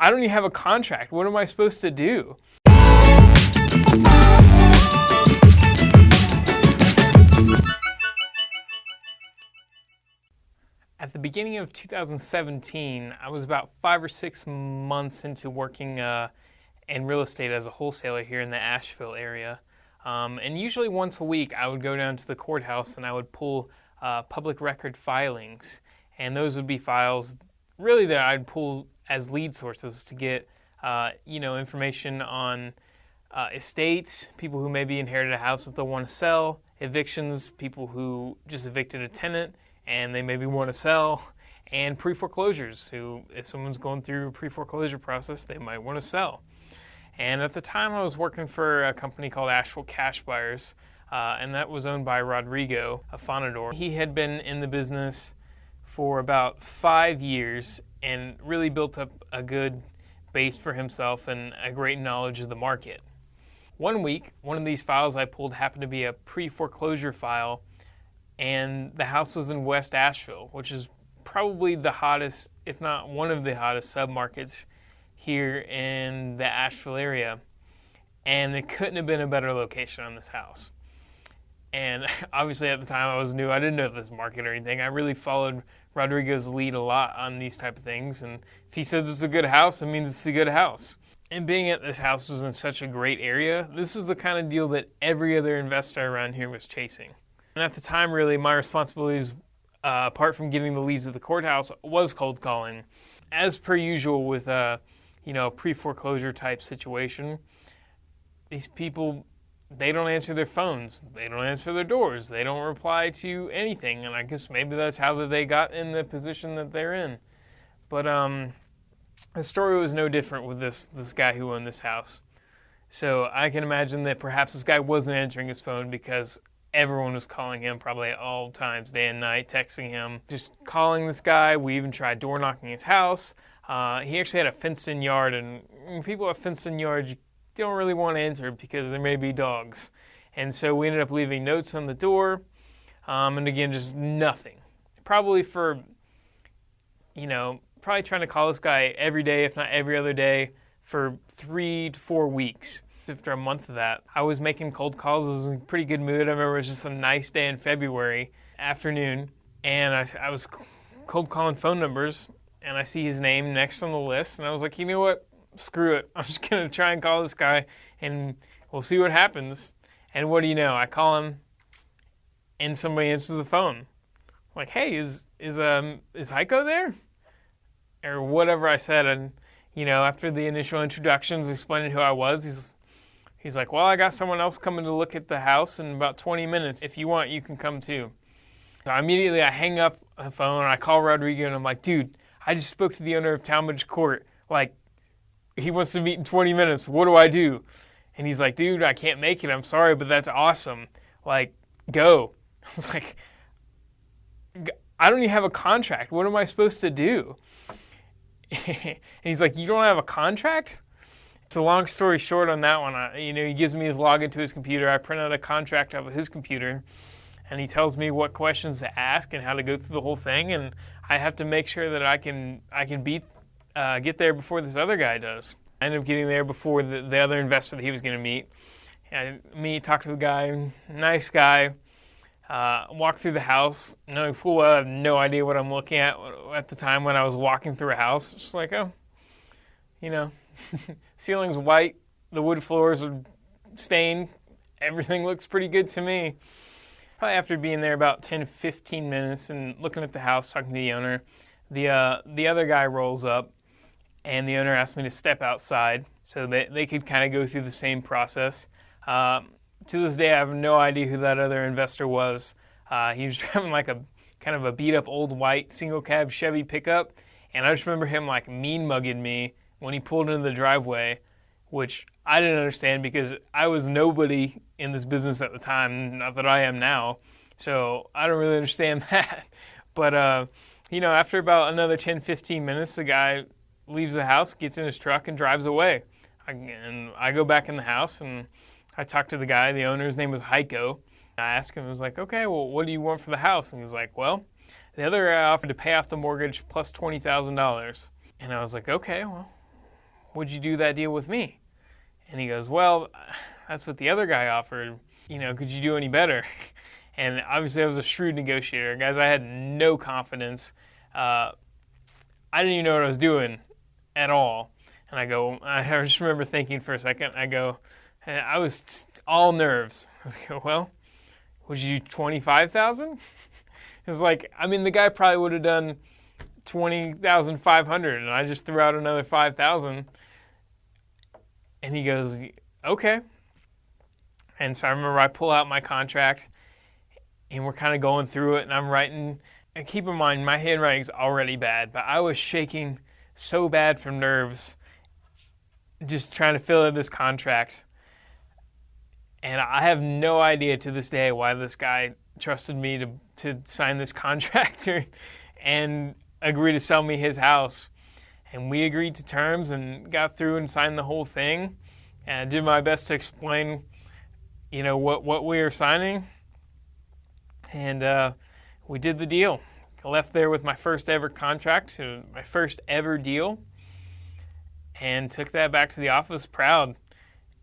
I don't even have a contract. What am I supposed to do? At the beginning of 2017, I was about 5 or 6 months into working in real estate as a wholesaler here in the Asheville area. And usually once a week, I would go down to the courthouse and I would pull public record filings. And those would be files really that I'd pull as lead sources to get information on estates, people who maybe inherited a house that they'll want to sell, evictions, people who just evicted a tenant and they maybe want to sell, and pre-foreclosures, who if someone's going through a pre-foreclosure process, they might want to sell. And at the time I was working for a company called Asheville Cash Buyers, and that was owned by Rodrigo, a Fonador. He had been in the business for about 5 years and really built up a good base for himself and a great knowledge of the market. One week, one of these files I pulled happened to be a pre-foreclosure file, and the house was in West Asheville, which is probably the hottest, if not one of the hottest submarkets here in the Asheville area. And it couldn't have been a better location on this house. And obviously at the time I was new, I didn't know this market or anything. I really followed Rodrigo's lead a lot on these type of things. And if he says it's a good house, it means it's a good house. And being at this house was in such a great area, this is the kind of deal that every other investor around here was chasing. And at the time, really, my responsibilities, apart from getting the leads at the courthouse, was cold calling. As per usual with a pre-foreclosure type situation, these people, they don't answer their phones, they don't answer their doors, they don't reply to anything, and I guess maybe that's how they got in the position that they're in. But the story was no different with this guy who owned this house. So I can imagine that perhaps this guy wasn't answering his phone because everyone was calling him probably at all times, day and night, texting him, just calling this guy. We even tried door knocking his house. He actually had a fenced-in yard, and when people have fenced-in yards, you don't really want to enter because there may be dogs. And so we ended up leaving notes on the door, and again, just nothing. Probably trying to call this guy every day, if not every other day, for 3 to 4 weeks. After a month of that, I was making cold calls. I was in a pretty good mood. I remember it was just a nice day in February afternoon, and I was cold calling phone numbers, and I see his name next on the list, and I was like, you know what? Screw it. I'm just going to try and call this guy, and we'll see what happens. And what do you know? I call him, and somebody answers the phone. I'm like, hey, is Heiko there? Or whatever I said, and after the initial introductions, explaining who I was, he's like, well, I got someone else coming to look at the house in about 20 minutes. If you want, you can come too. So immediately I hang up the phone, I call Rodrigo, and I'm like, dude, I just spoke to the owner of Talmadge Court. Like, he wants to meet in 20 minutes. What do I do? And he's like, dude, I can't make it. I'm sorry, but that's awesome. Like, go. I was like, I don't even have a contract. What am I supposed to do? And he's like, you don't have a contract? So long story short on that one, he gives me his login to his computer. I print out a contract off of his computer, and he tells me what questions to ask and how to go through the whole thing. And I have to make sure that I can get there before this other guy does. I ended up getting there before the other investor that he was going to meet. And talk to the guy, nice guy. Walk through the house, knowing full well I have no idea what I'm looking at the time when I was walking through a house. It's just like, ceiling's white, the wood floors are stained, everything looks pretty good to me. Probably after being there about 10 to 15 minutes and looking at the house, talking to the owner, the other guy rolls up, and the owner asked me to step outside so that they could kind of go through the same process. To this day, I have no idea who that other investor was. He was driving like a kind of a beat-up old white single-cab Chevy pickup, and I just remember him like mean-mugging me when he pulled into the driveway, which I didn't understand because I was nobody in this business at the time, not that I am now, so I don't really understand that. But, after about another 10, 15 minutes, the guy leaves the house, gets in his truck, and drives away. And I go back in the house, and I talked to the guy, the owner. His name was Heiko. I asked him, I was like, okay, well, what do you want for the house? And he was like, well, the other guy offered to pay off the mortgage plus $20,000. And I was like, okay, well, would you do that deal with me? And he goes, well, that's what the other guy offered. Could you do any better? And obviously I was a shrewd negotiator. Guys, I had no confidence. I didn't even know what I was doing at all. And I just remember thinking for a second, and I was all nerves. I go, well, would you do 25,000? It was like, the guy probably would have done 20,500, and I just threw out another 5,000. And he goes, okay. And so I remember I pull out my contract, and we're kind of going through it, and I'm writing. And keep in mind, my handwriting's already bad, but I was shaking so bad from nerves, just trying to fill in this contract. And I have no idea to this day why this guy trusted me to sign this contract and agree to sell me his house. And we agreed to terms and got through and signed the whole thing. And I did my best to explain, what we were signing. And we did the deal. I left there with my first ever contract, my first ever deal, and took that back to the office proud.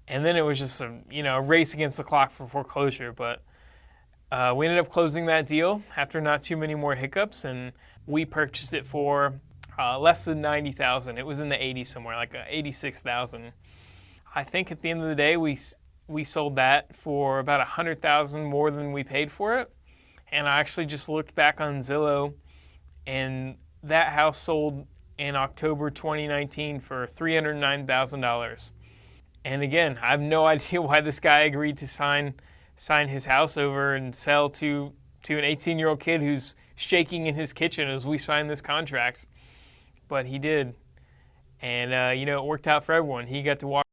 And then it was just a race against the clock for foreclosure. But we ended up closing that deal after not too many more hiccups, and we purchased it for less than $90,000. It was in the 80s somewhere, like $86,000. I think at the end of the day, we sold that for about $100,000 more than we paid for it. And I actually just looked back on Zillow, and that house sold in October 2019 for $309,000. And again, I have no idea why this guy agreed to sign his house over and sell to an 18-year-old kid who's shaking in his kitchen as we signed this contract. But he did. And, it worked out for everyone. He got to walk